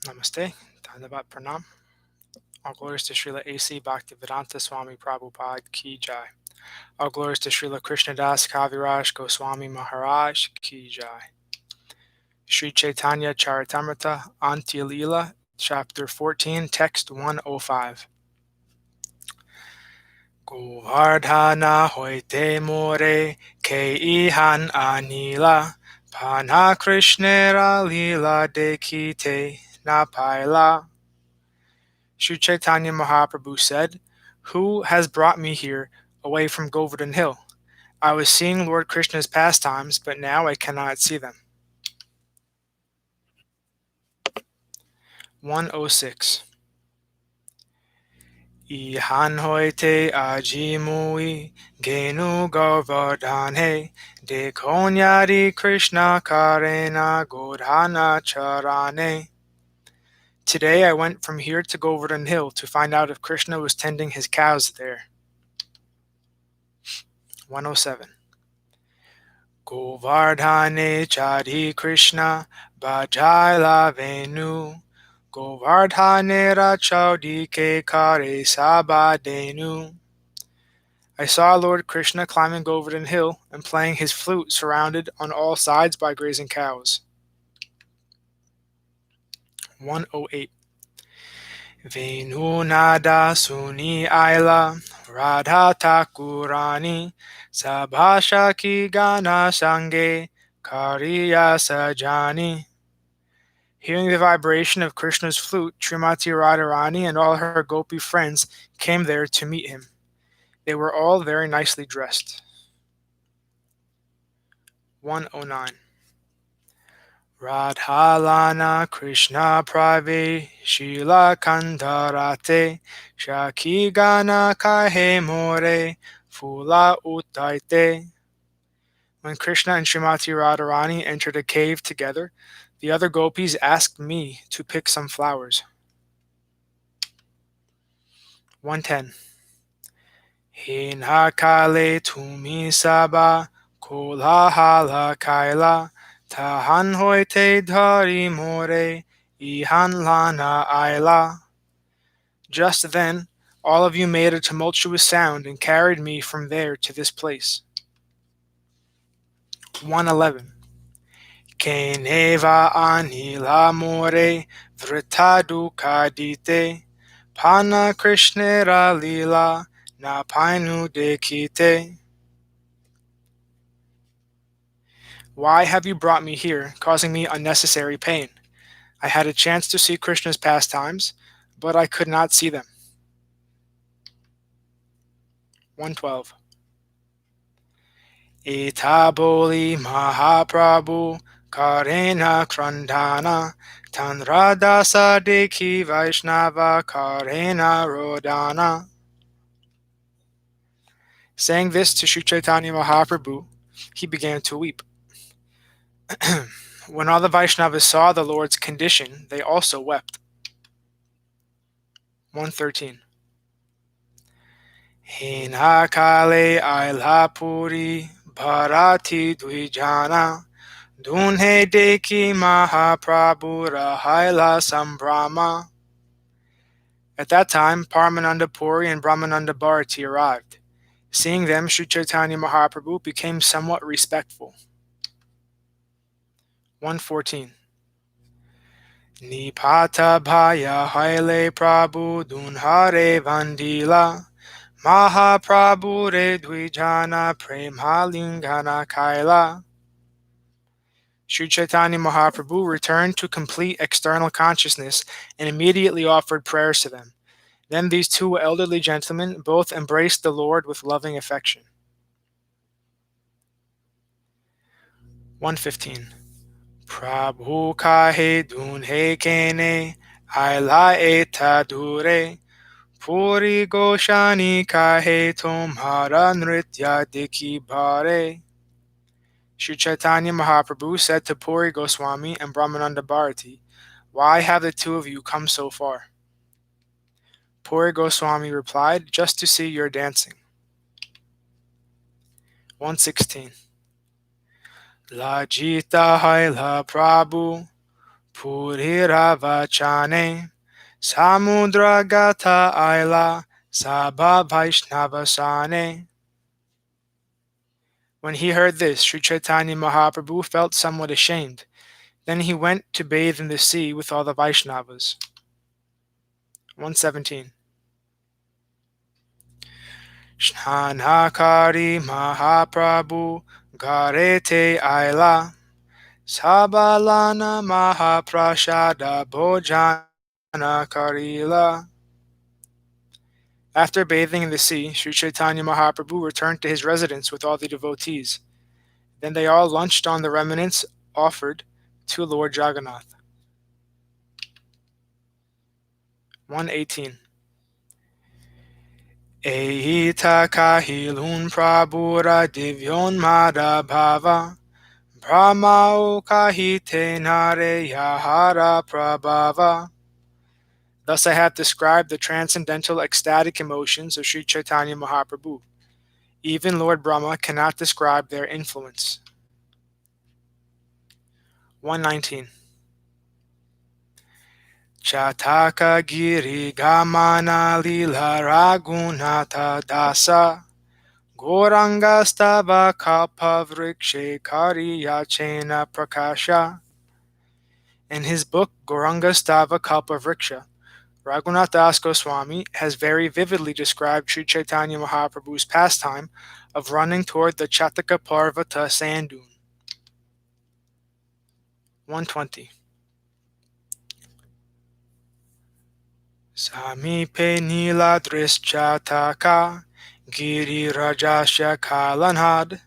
Namaste, Dhanyavad Pranam. All glories to Srila A.C. Bhaktivedanta Swami Prabhupada Ki Jai. All glories to Srila Krishnadas Kaviraj Goswami Maharaj Ki Jai. Śrī Caitanya-caritāmṛta Antya Lila, Chapter 14, Text 105. Govardhana hoite more ke ihan anila, Pana Krishnera lila dekite na paila. Śrī Caitanya Mahaprabhu said, "Who has brought me here away from Govardhan Hill? I was seeing Lord Krishna's pastimes, but now I cannot see them." 106. Ihan hoite ajimui genu Govardhane de konyari Krishna karena godhana charane. Today I went from here to Govardhan Hill to find out if Krishna was tending his cows there. 107. Govardhane chari Krishna bhajaila venu, Govardhanera chaudike kare sabadenu. I saw Lord Krishna climbing Govardhan Hill and playing his flute surrounded on all sides by grazing cows. 108. Venu nada suni aila Radha Thakurani Sabhasha ki gana sange Kariya sajani. Hearing the vibration of Krishna's flute, Srimati Radharani and all her gopi friends came there to meet him. They were all very nicely dressed. 109. Radhalana Krishna Prave Shila Kandarate Shaki Gana Kahe More Fula Utaite. When Krishna and Srimati Radharani entered a cave together, the other gopis asked me to pick some flowers. 110. Hina kale tumi saba kolahala kaila Tahan hoite dhari more ihan lana aila. Just then, all of you made a tumultuous sound and carried me from there to this place. 111. Keneva anila more vritadu kadite Pana Krishnera lila na painu dekite. Why have you brought me here, causing me unnecessary pain? I had a chance to see Krishna's pastimes, but I could not see them. 112. Itaboli Mahāprabhu Karena Krandana Tanradasa Deki Vaishnava Karena Rodana. Saying this to Śrī Caitanya Mahaprabhu, he began to weep. When all the Vaishnavas saw the Lord's condition, they also wept. 113. Hina kale ailapuri bharati dvijana Dunhe deki Mahaprabhu rahaila sambrama. At that time, Paramananda Puri and Brahmananda Bharati arrived. Seeing them, Śrī Caitanya Mahaprabhu became somewhat respectful. 114. Nipata bhaya haile Prabhu dunhare vandila Mahaprabhu re dvijana premhalingana kaila. Śrī Caitanya Mahaprabhu returned to complete external consciousness and immediately offered prayers to them. Then these two elderly gentlemen both embraced the Lord with loving affection. 115. Prabhu kahe dunhe kene aila eta dure Puri goshani kahe tomhara nritya dikhi bhare. Śrī Caitanya Mahaprabhu said to Puri Goswami and Brahmananda Bharati, "Why have the two of you come so far?" Puri Goswami replied, "Just to see your dancing." 116. Lajita haila Prabhu Puriravachane Samudragata Aila Sabha Vaishnavasane. When he heard this, Śrī Caitanya Mahaprabhu felt somewhat ashamed. Then he went to bathe in the sea with all the Vaishnavas. 117. Snanakari Mahaprabhu Garete Aila Sabalana Mahaprashada Bhojana Karila. After bathing in the sea, Śrī Caitanya Mahaprabhu returned to his residence with all the devotees. Then they all lunched on the remnants offered to Lord Jagannath. 118. Ehita kahilun prabhura divyon madhabhava brahmao kahite nare yahara prabhava. Thus I have described the transcendental ecstatic emotions of Śrī Caitanya Mahaprabhu. Even Lord Brahma cannot describe their influence. 119. Chataka giri gamana lila ragunata dasa Goranga stava kalpa vrikshe kariyachena prakasha. In his book Goranga Stava Kalpa Vriksha, Raghunath Das Goswami has very vividly described Śrī Caitanya Mahaprabhu's pastime of running toward the Chataka Parvata sand dune. 120. Samipe Niladris Chataka Giri Rajasya Kalanhad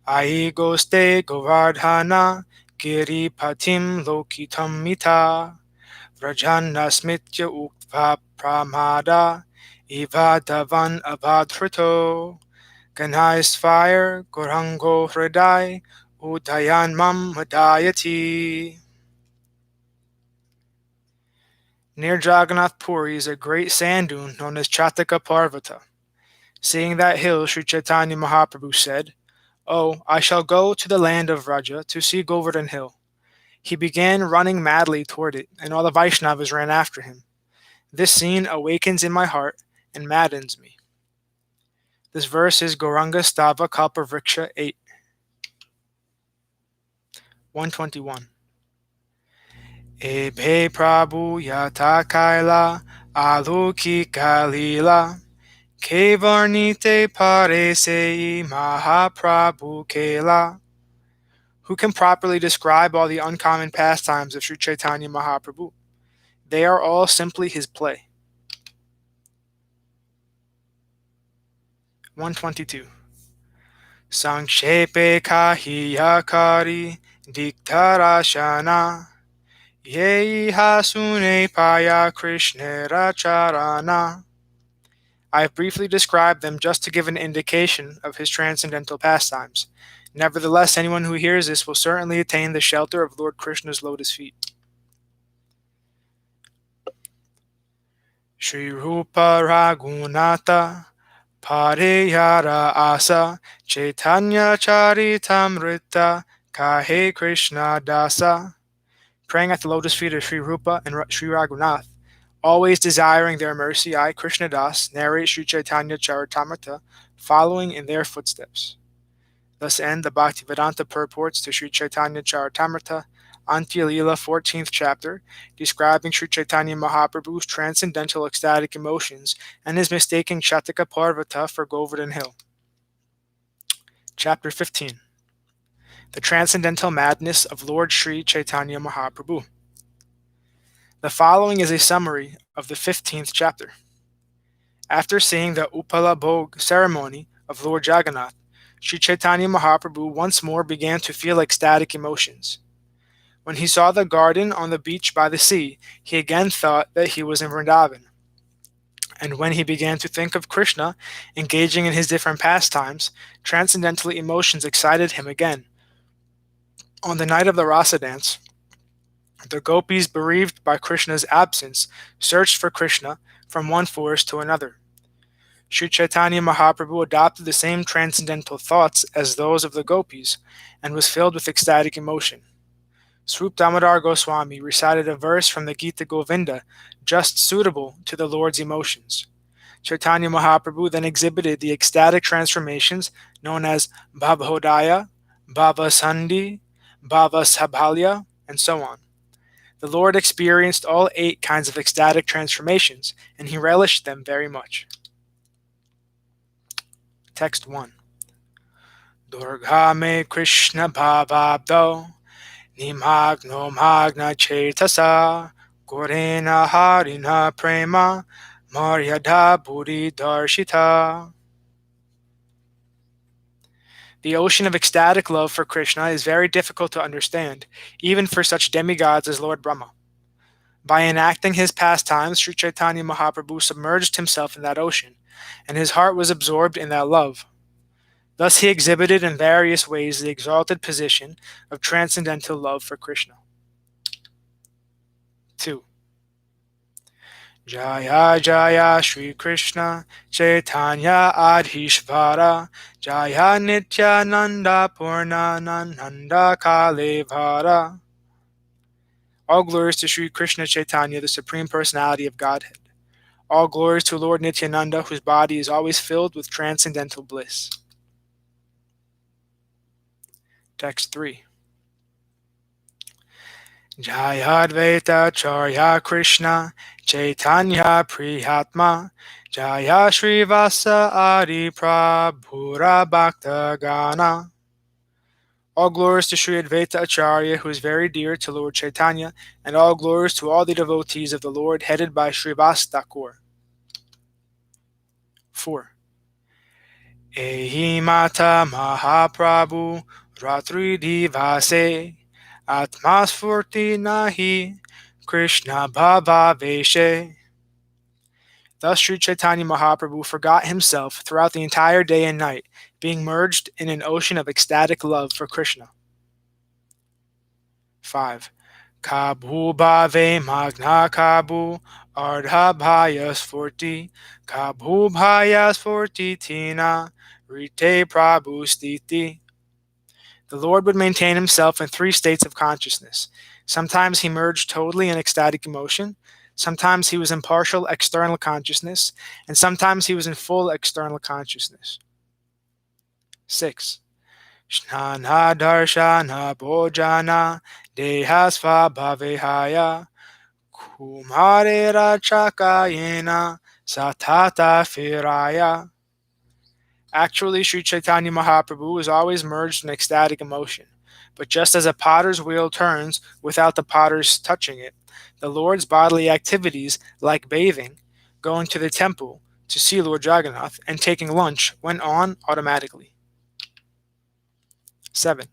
Aigoste Govardhana Giri Patim Lokitam Mita Vrajanna Smitya Uktva Pramada Ivadavan Abadhrito Ganais fire Gorango Hridai Udayan Mam Hadayati. Near Jagannath Puri is a great sand dune known as Chataka Parvata. Seeing that hill, Śrī Caitanya Mahaprabhu said, "Oh, I shall go to the land of Vraja to see Govardhan Hill." He began running madly toward it, and all the Vaishnavas ran after him. This scene awakens in my heart and maddens me. This verse is Gauranga Stava Kalpa Vriksha 8. 121. Ebe Prabhu Yata Kaila Aluki Kalila Kevarnite Paresei Mahaprabhu Kela. Who can properly describe all the uncommon pastimes of Śrī Caitanya Mahaprabhu? They are all simply his play. 122. Sangshepe kahiyakari diktarashana Yei hasune paya Krishnera charana. I have briefly described them just to give an indication of his transcendental pastimes. Nevertheless, anyone who hears this will certainly attain the shelter of Lord Krishna's lotus feet. Shri Rupa Raghunatha Pariyara Asa Caitanya-caritāmṛta Kahe Kṛṣṇa Dasa. Praying at the lotus feet of Sri Rupa and Sri Raghunath, always desiring their mercy, I, Krishna Das, narrate Śrī Caitanya-caritāmṛta, following in their footsteps. Thus end the Bhaktivedanta purports to Śrī Caitanya-caritāmṛta Antya Lila 14th chapter, describing Śrī Caitanya Mahaprabhu's transcendental ecstatic emotions and his mistaking Chataka Parvata for Govardhan Hill. Chapter 15. The Transcendental Madness of Lord Śrī Caitanya Mahaprabhu. The following is a summary of the 15th chapter. After seeing the Upala Bhog ceremony of Lord Jagannath, Śrī Caitanya Mahaprabhu once more began to feel ecstatic emotions. When he saw the garden on the beach by the sea, he again thought that he was in Vrindavan. And when he began to think of Kṛṣṇa engaging in his different pastimes, transcendental emotions excited him again. On the night of the Rasa dance, the gopis, bereaved by Kṛṣṇa's absence, searched for Kṛṣṇa from one forest to another. Śrī Caitanya Mahaprabhu adopted the same transcendental thoughts as those of the gopis and was filled with ecstatic emotion. Swarup Damodar Goswami recited a verse from the Gita Govinda just suitable to the Lord's emotions. Chaitanya Mahaprabhu then exhibited the ecstatic transformations known as Bhavhodaya, Bhavasandhi, Bhavasabhalya, and so on. The Lord experienced all 8 kinds of ecstatic transformations, and he relished them very much. Text 1. Durga me Krishna bhavabdo, nimagno magna chetasa, gorena harina prema, maryada buddhi darshita. The ocean of ecstatic love for Krishna is very difficult to understand, even for such demigods as Lord Brahma. By enacting his pastimes, Śrī Caitanya Mahaprabhu submerged himself in that ocean, and his heart was absorbed in that love. Thus he exhibited in various ways the exalted position of transcendental love for Krishna. 2. Jaya Jaya Shri Krishna Chaitanya Adhishvara Jaya Nityananda Purnananda Kalevara. All glories to Sri Krishna Chaitanya, the Supreme Personality of Godhead. All glories to Lord Nityananda, whose body is always filled with transcendental bliss. Text 3. Jayadvaita Charya Krishna Chaitanya Prihatma Jaya Srivasa Adi Prabhura Bhakta Gana. All glories to Sri Advaita Acharya, who is very dear to Lord Chaitanya, and all glories to all the devotees of the Lord, headed by Srivas Thakur. 4. Ehi Mata Mahaprabhu Ratri Divase Atmasfurti Nahi Krishna Bhava Veshe. Thus Sri Caitanya Mahaprabhu forgot himself throughout the entire day and night, being merged in an ocean of ecstatic love for Krishna. 5. Kabhu bhave magna kabhu ardha bhaya sfurti kabhu bhaya sfurti tina rite prabhu stiti. The Lord would maintain himself in 3 states of consciousness. Sometimes he merged totally in ecstatic emotion, sometimes he was in partial external consciousness, and sometimes he was in full external consciousness. 6. Snana darshana bhojana dehasva bhavehaya kumarera chakayena satata firaya. Actually, Sri Caitanya Mahaprabhu is always merged in ecstatic emotion. But just as a potter's wheel turns without the potter's touching it, the Lord's bodily activities, like bathing, going to the temple to see Lord Jagannath, and taking lunch, went on automatically. 7.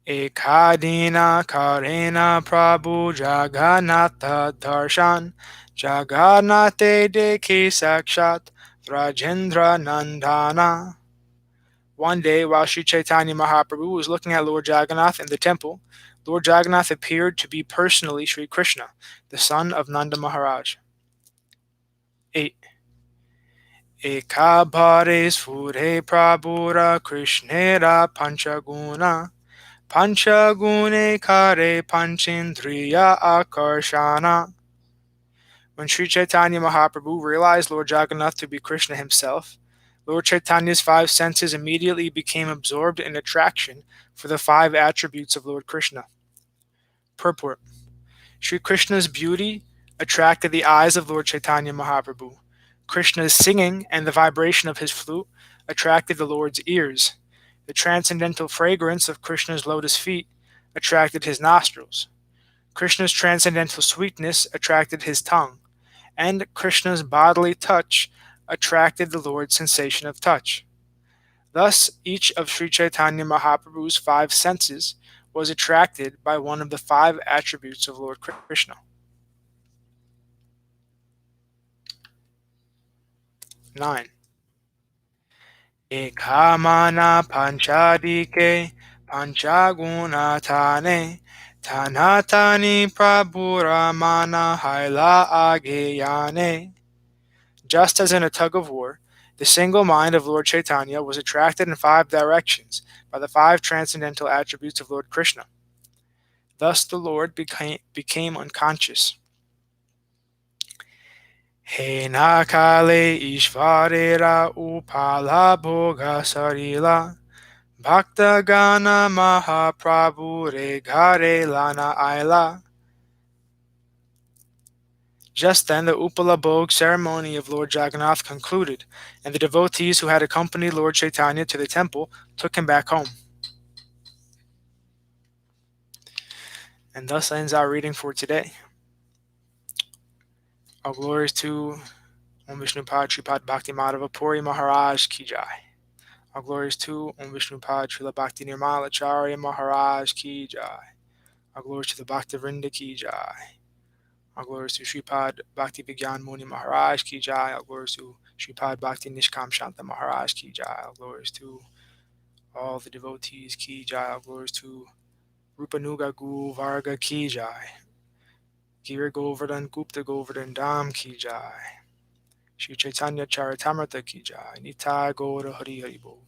Ekadina karena prabhu Jagannatha darshan Jagannathe dekhi sakshat Rajendra Nandana. One day, while Sri Caitanya Mahaprabhu was looking at Lord Jagannath in the temple, Lord Jagannath appeared to be personally Sri Krishna, the son of Nanda Maharaj. 8. Ekabhare sfure prabhura krishnera panchaguna panchagune kare panchindriya akarshana. When Sri Caitanya Mahaprabhu realized Lord Jagannath to be Krishna himself, Lord Chaitanya's 5 senses immediately became absorbed in attraction for the 5 attributes of Lord Krishna. Purport. Sri Krishna's beauty attracted the eyes of Lord Chaitanya Mahaprabhu. Krishna's singing and the vibration of his flute attracted the Lord's ears. The transcendental fragrance of Krishna's lotus feet attracted his nostrils. Krishna's transcendental sweetness attracted his tongue. And Krishna's bodily touch attracted the Lord's sensation of touch. Thus, each of Sri Caitanya Mahaprabhu's 5 senses was attracted by one of the 5 attributes of Lord Krishna. 9. Ekamana panchadike panchagunatane tanatani prabhuramana haila ageyane. Just as in a tug of war, the single mind of Lord Chaitanya was attracted in 5 directions by the 5 transcendental attributes of Lord Krishna. Thus the Lord became unconscious. He nakale ishvarera upala bhoga sarila Bhakta Gana Mahaprabhu Re Gare Lana Aila. Just then the Upala Bhog ceremony of Lord Jagannath concluded, and the devotees who had accompanied Lord Chaitanya to the temple took him back home. And thus ends our reading for today. All glories to Om Vishnupad Shripad Bhakti Madhava Puri Maharaj Ki Jai. All glories to Om Vishnupad Srila Bhakti Nirmala Acharya Maharaj Ki Jai. All glories to the Bhakti Vrinda Ki Jai. All glories to Shripad Bhakti Vigyan Muni Maharaj Ki Jai. All glories to Shripad Bhakti Nishkam Shanta Maharaj Ki Jai. All glories to all the devotees Ki Jai. All glories to Rupanuga Gu Varga Ki Jai. Giri Govardhan Gupta Govardhan Dham Ki Jai. Śrī Caitanya-caritāmṛta Ki Jai. Nitai Gaura Hari Hari Bol.